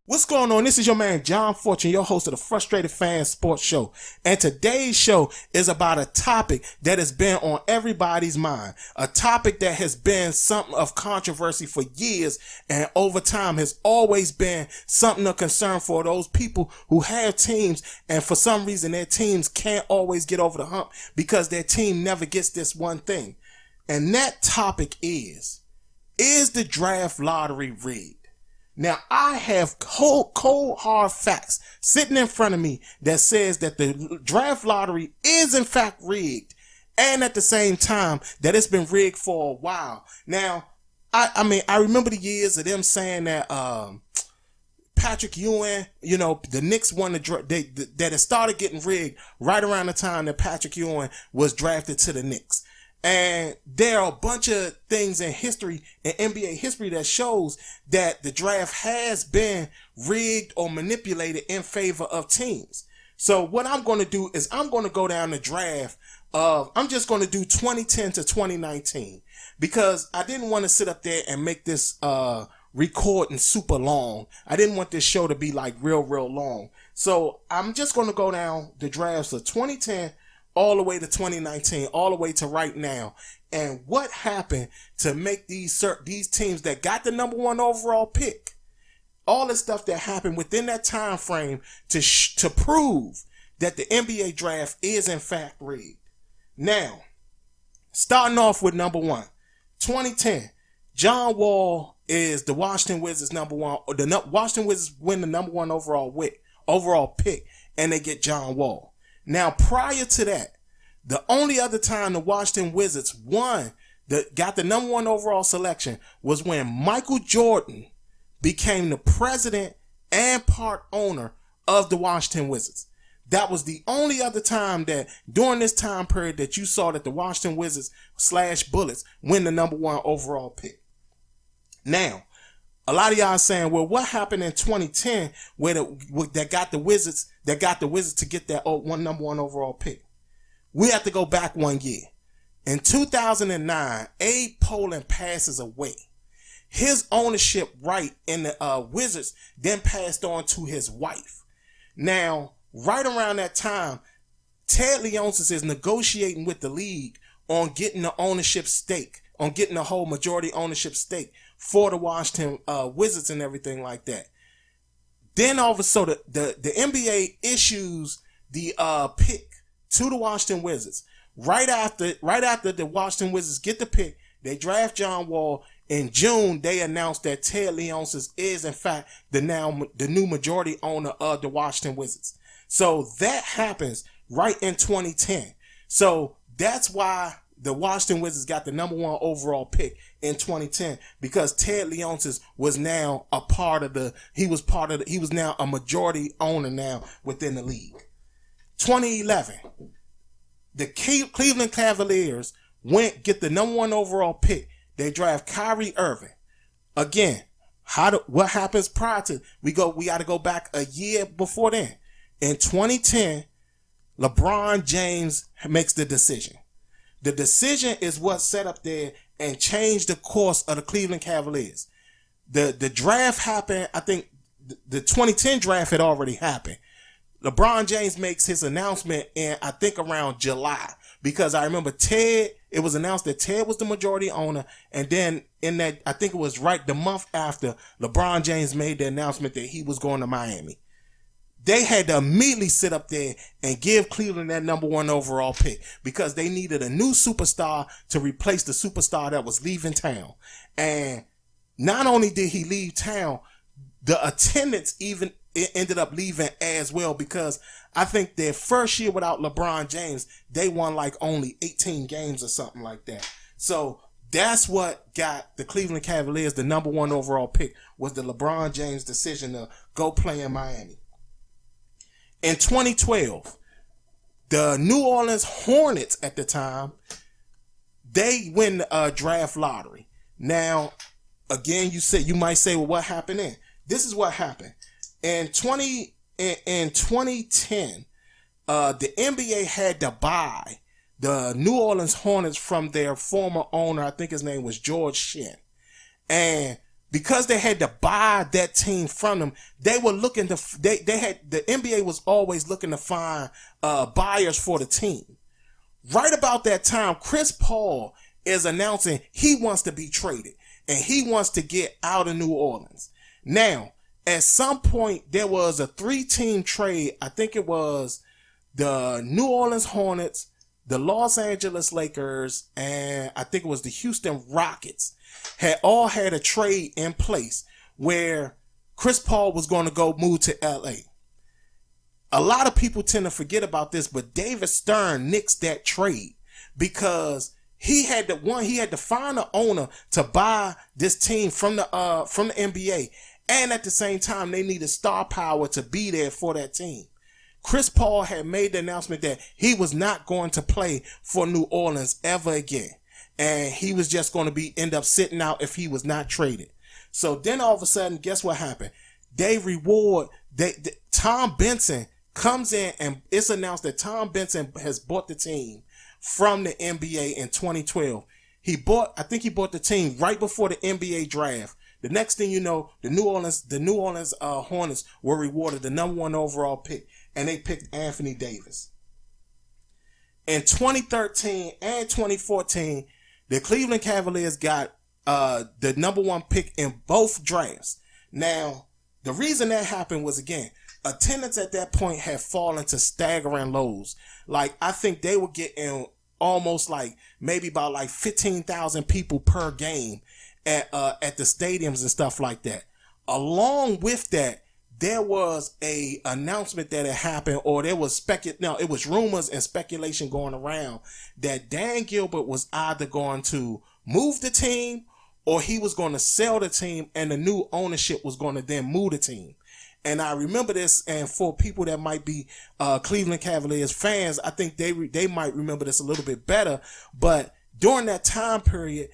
What's going on? This is your man John Fortune, your host of the Frustrated Fan Sports Show. And today's show is about a topic that has been on everybody's mind. A topic that has been something of controversy for years, and over time has always been something of concern for those people who have teams, and for some reason their teams can't always get over the hump because their team never gets this one thing. And that topic is the draft lottery rigged? Now, I have cold, hard facts sitting in front of me that says that the draft lottery is in fact rigged, and at the same time that it's been rigged for a while. Now, I remember the years of them saying that Patrick Ewing, the Knicks won the draft, that it started getting rigged right around the time that Patrick Ewing was drafted to the Knicks. And there are a bunch of things in history, in NBA history, that shows that the draft has been rigged or manipulated in favor of teams. So what I'm going to do is I'm going to go down the draft I'm just going to do 2010 to 2019 because I didn't want to sit up there and make this recording super long. I didn't want this show to be like real long. So I'm just going to go down the drafts of 2010 all the way to 2019, all the way to right now. And what happened to make these teams that got the number one overall pick, all the stuff that happened within that time frame to prove that the NBA draft is in fact rigged. Now, starting off with number one, 2010, John Wall is the Washington Wizards number one. The Washington Wizards win the number one overall pick, and they get John Wall. Now, prior to that, the only other time the Washington Wizards got the number one overall selection was when Michael Jordan became the president and part owner of the Washington Wizards. That was the only other time that during this time period that you saw that the Washington Wizards / Bullets win the number one overall pick. Now, a lot of y'all saying, well, what happened in 2010 that got the Wizards to get that number one overall pick? We have to go back 1 year. In 2009, Abe Pollin passes away. His ownership right in the Wizards then passed on to his wife. Now, right around that time, Ted Leonsis is negotiating with the league on getting the ownership stake, on getting the whole majority ownership stake for the Washington Wizards and everything like that. Then all of a sudden, the NBA issues the pick to the Washington Wizards. Right after the Washington Wizards get the pick, they draft John Wall. In June, they announced that Ted Leonsis is in fact the new majority owner of the Washington Wizards. So that happens right in 2010. So that's why the Washington Wizards got the number one overall pick in 2010, because Ted Leonsis was now he was now a majority owner now within the league. 2011, the Cleveland Cavaliers get the number one overall pick. They draft Kyrie Irving. Again, what happens prior to, we got to go back a year before then. In 2010, LeBron James makes the decision. The decision is what set up there and changed the course of the Cleveland Cavaliers. The draft happened, I think the 2010 draft had already happened. LeBron James makes his announcement in, I think, around July, because I remember it was announced that Ted was the majority owner, and then in that, I think it was right the month after, LeBron James made the announcement that he was going to Miami. They had to immediately sit up there and give Cleveland that number one overall pick because they needed a new superstar to replace the superstar that was leaving town. And not only did he leave town, the attendance even ended up leaving as well, because I think their first year without LeBron James, they won like only 18 games or something like that. So that's what got the Cleveland Cavaliers the number one overall pick, was the LeBron James decision to go play in Miami. In 2012, The New Orleans Hornets at the time, they win the draft lottery. Now, again, you might say, well, what happened then? This is what happened. In 2010, the NBA had to buy the New Orleans Hornets from their former owner. I think his name was George Shin. And because they had to buy that team from them, they were looking to, the NBA was always looking to find buyers for the team. Right about that time, Chris Paul is announcing he wants to be traded and he wants to get out of New Orleans. Now, at some point, there was a 3-team trade. I think it was the New Orleans Hornets, the Los Angeles Lakers, and I think it was the Houston Rockets had all had a trade in place where Chris Paul was going to go move to LA. A lot of people tend to forget about this, but David Stern nixed that trade because he had to find an owner to buy this team from the NBA, and at the same time they needed star power to be there for that team. Chris Paul had made the announcement that he was not going to play for New Orleans ever again. And he was just going to end up sitting out if he was not traded. So then all of a sudden, guess what happened? Tom Benson comes in and it's announced that Tom Benson has bought the team from the NBA in 2012. I think he bought the team right before the NBA draft. The next thing you know, the New Orleans Hornets were rewarded the #1 overall pick, and they picked Anthony Davis. In 2013 and 2014, the Cleveland Cavaliers got the #1 pick in both drafts. Now, the reason that happened was, again, attendance at that point had fallen to staggering lows. Like, I think they were getting almost maybe about 15,000 people per game at the stadiums and stuff like that. Along with that, there was a announcement that had happened, or there was it was rumors and speculation going around that Dan Gilbert was either going to move the team or he was going to sell the team, and the new ownership was going to then move the team. And I remember this, and for people that might be Cleveland Cavaliers fans, I think they might remember this a little bit better. But during that time period,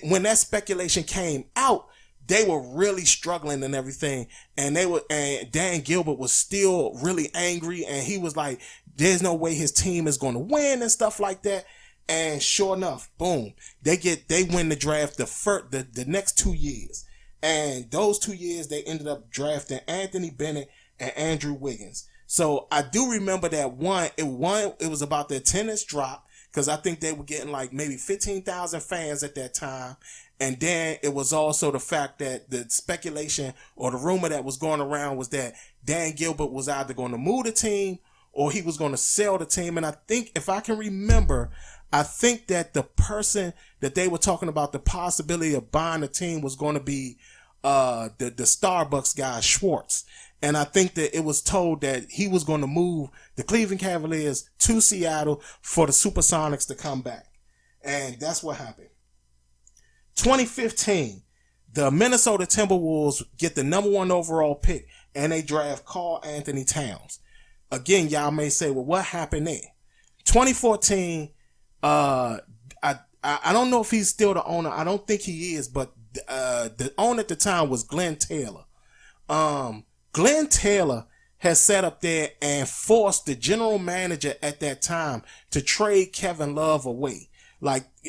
when that speculation came out, they were really struggling and everything. And Dan Gilbert was still really angry, and he was like, there's no way his team is going to win and stuff like that. And sure enough, boom, they win the draft the next 2 years. And those 2 years, they ended up drafting Anthony Bennett and Andrew Wiggins. So I do remember that it was about the attendance drop, because I think they were getting maybe 15,000 fans at that time. And then it was also the fact that the speculation or the rumor that was going around was that Dan Gilbert was either going to move the team or he was going to sell the team. And I think, if I can remember, I think that the person that they were talking about the possibility of buying the team was going to be the Starbucks guy, Schwartz. And I think that it was told that he was going to move the Cleveland Cavaliers to Seattle for the Supersonics to come back. And that's what happened. 2015, the Minnesota Timberwolves get the #1 overall pick, and they draft Karl-Anthony Towns. Again, y'all may say, well, what happened there? 2014, I don't know if he's still the owner. I don't think he is, but the owner at the time was Glenn Taylor. Glenn Taylor has sat up there and forced the general manager at that time to trade Kevin Love away.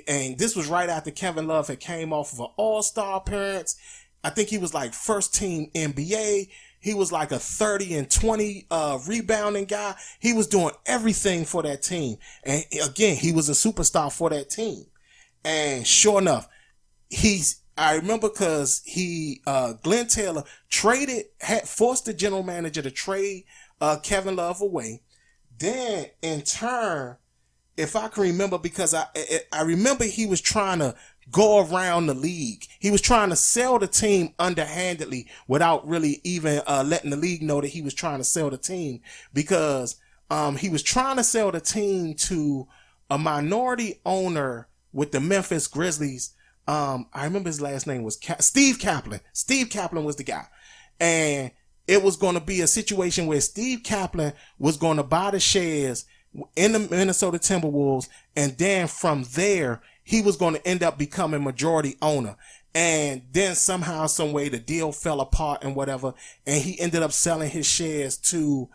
And this was right after Kevin Love had came off of an all-star appearance. I think he was first team NBA. He was a 30 and 20 rebounding guy. He was doing everything for that team. And again, he was a superstar for that team. And sure enough, I remember because Glenn Taylor forced the general manager to trade Kevin Love away. Then in turn, if I can remember, because I remember he was trying to go around the league. He was trying to sell the team underhandedly without really even letting the league know that he was trying to sell the team, because he was trying to sell the team to a minority owner with the Memphis Grizzlies. I remember his last name was Steve Kaplan. Steve Kaplan was the guy. And it was going to be a situation where Steve Kaplan was going to buy the shares in the Minnesota Timberwolves, and then from there he was going to end up becoming majority owner. And then somehow, some way, the deal fell apart and whatever, and he ended up selling his shares to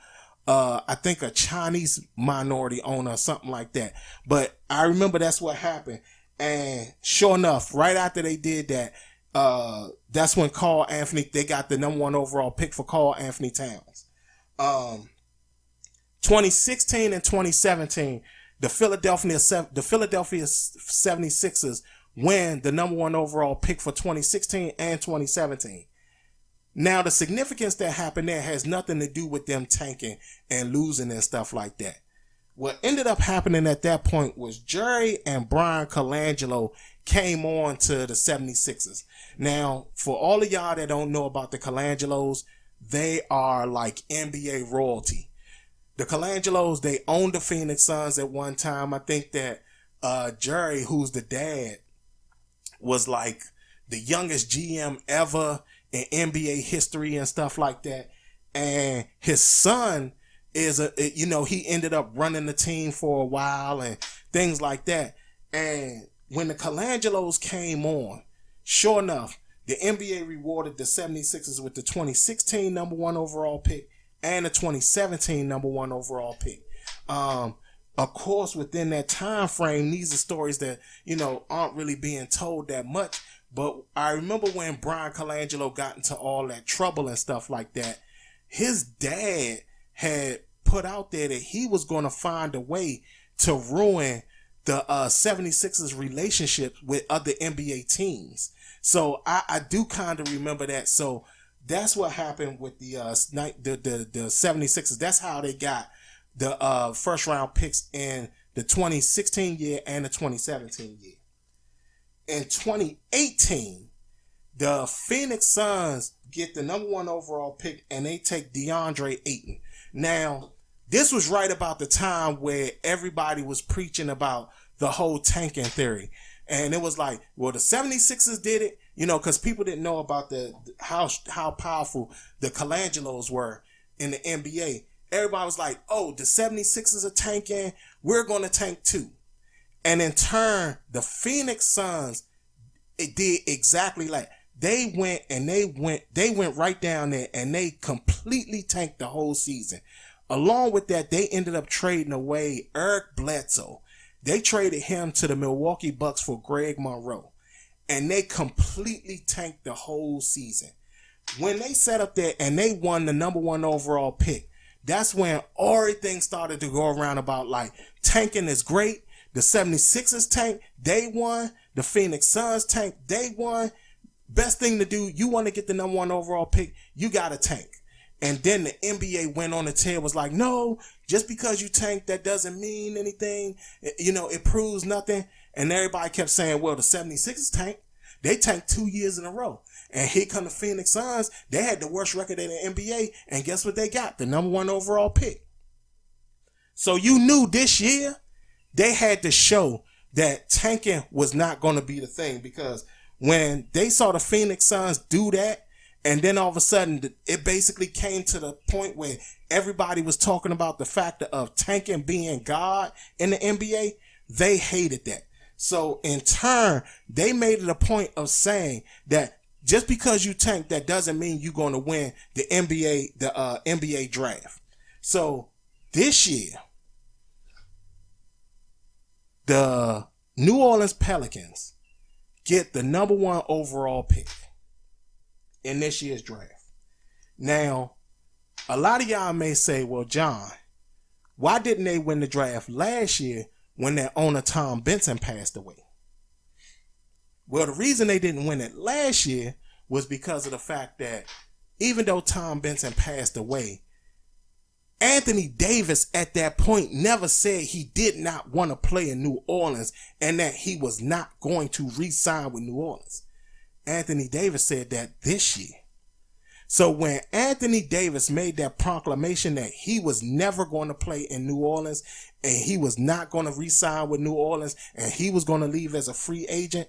I think a Chinese minority owner or something like that. But I remember that's what happened. And sure enough, right after they did that, that's when Karl-Anthony, they got the number 1 overall pick for Karl-Anthony Towns. 2016 and 2017, the Philadelphia 76ers win the number 1 overall pick for 2016 and 2017. Now, the significance that happened there has nothing to do with them tanking and losing and stuff like that. What ended up happening at that point was Jerry and Brian Colangelo came on to the 76ers. Now, for all of y'all that don't know about the Colangelos, they are like NBA royalty. The Colangelos, they owned the Phoenix Suns at one time. I think that Jerry, who's the dad, was like the youngest GM ever in NBA history and stuff like that. And his son is he ended up running the team for a while and things like that. And when the Colangelos came on, sure enough, the NBA rewarded the 76ers with the 2016 number 1 overall pick and the 2017 number 1 overall pick. Of course, within that time frame, these are stories that, aren't really being told that much. But I remember when Brian Colangelo got into all that trouble and stuff like that, his dad had put out there that he was going to find a way to ruin the 76ers relationship with other NBA teams. So I do kind of remember that. So that's what happened with the 76ers. That's how they got the first round picks in the 2016 year and the 2017 year. In 2018, the Phoenix Suns get the number 1 overall pick and they take DeAndre Ayton. Now, this was right about the time where everybody was preaching about the whole tanking theory. And it was like, well, the 76ers did it, because people didn't know about how powerful the Colangelos were in the NBA. Everybody was like, oh, the 76ers are tanking. We're going to tank too. And in turn, the Phoenix Suns, it did exactly like they went right down there and they completely tanked the whole season. Along with that, they ended up trading away Eric Bledsoe. They traded him to the Milwaukee Bucks for Greg Monroe. And they completely tanked the whole season. When they sat up there and they won the number 1 overall pick, that's when everything started to go around about like tanking is great. The 76ers tank, they won. The Phoenix Suns tank, they won. Best thing to do, you want to get the number 1 overall pick, you got to tank. And then the NBA went on the tail, was like, no, just because you tank, that doesn't mean anything. It proves nothing. And everybody kept saying, well, the 76ers tank. They tanked 2 years in a row. And here come the Phoenix Suns. They had the worst record in the NBA. And guess what they got? The number 1 overall pick. So you knew this year they had to show that tanking was not going to be the thing, because when they saw the Phoenix Suns do that, and then all of a sudden it basically came to the point where everybody was talking about the factor of tanking being God in the NBA, they hated that. So in turn, they made it a point of saying that just because you tank, that doesn't mean you're going to win the NBA draft. So this year, the New Orleans Pelicans get the number 1 overall pick in this year's draft. Now, a lot of y'all may say, well, John, why didn't they win the draft last year when their owner Tom Benson passed away? Well, the reason they didn't win it last year was because of the fact that even though Tom Benson passed away, Anthony Davis at that point never said he did not want to play in New Orleans and that he was not going to re-sign with New Orleans. Anthony Davis said that this year. So when Anthony Davis made that proclamation that he was never going to play in New Orleans and he was not going to re-sign with New Orleans and he was going to leave as a free agent,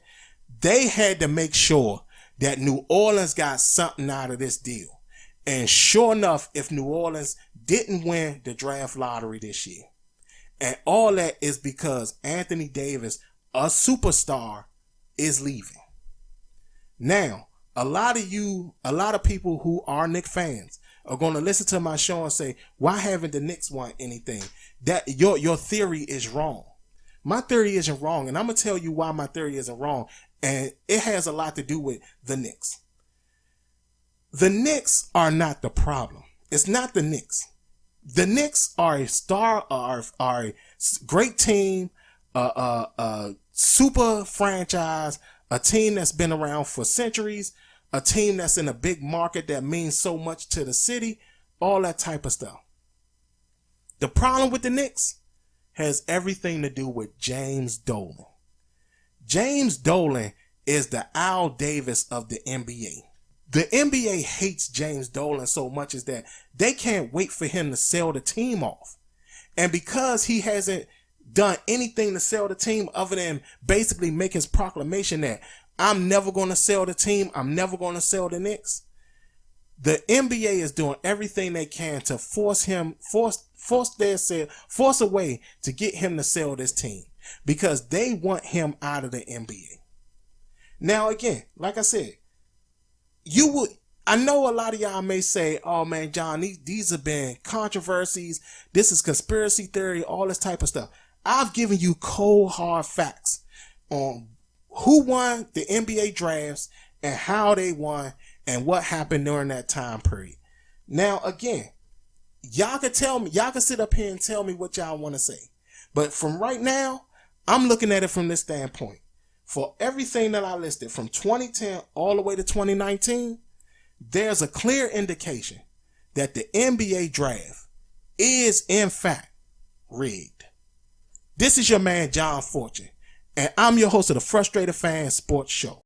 they had to make sure that New Orleans got something out of this deal. And sure enough, if New Orleans didn't win the draft lottery this year, And all that is because Anthony Davis, a superstar, is leaving. Now, a lot of people who are Knicks fans are going to listen to my show and say, why haven't the Knicks won anything? That your theory is wrong. My theory isn't wrong, and I'm going to tell you why my theory isn't wrong. And it has a lot to do with the Knicks. The Knicks are not the problem. It's not the Knicks. The Knicks are a great team, a super franchise, a team that's been around for centuries, a team that's in a big market that means so much to the city, all that type of stuff. The problem with the Knicks has everything to do with James Dolan. James Dolan is the Al Davis of the NBA. The NBA hates James Dolan so much is that they can't wait for him to sell the team off. And because he hasn't done anything to sell the team other than basically make his proclamation that I'm never going to sell the team, I'm never going to sell the Knicks, the NBA is doing everything they can to force a way to get him to sell this team because they want him out of the NBA. Now, again, like I said, I know a lot of y'all may say, oh man, John, these have been controversies. This is conspiracy theory, all this type of stuff. I've given you cold, hard facts on who won the NBA drafts and how they won and what happened during that time period. Now, again, y'all can sit up here and tell me what y'all want to say. But from right now, I'm looking at it from this standpoint. For everything that I listed from 2010 all the way to 2019, there's a clear indication that the NBA draft is in fact rigged. This is your man, John Fortune, and I'm your host of the Frustrated Fan Sports Show.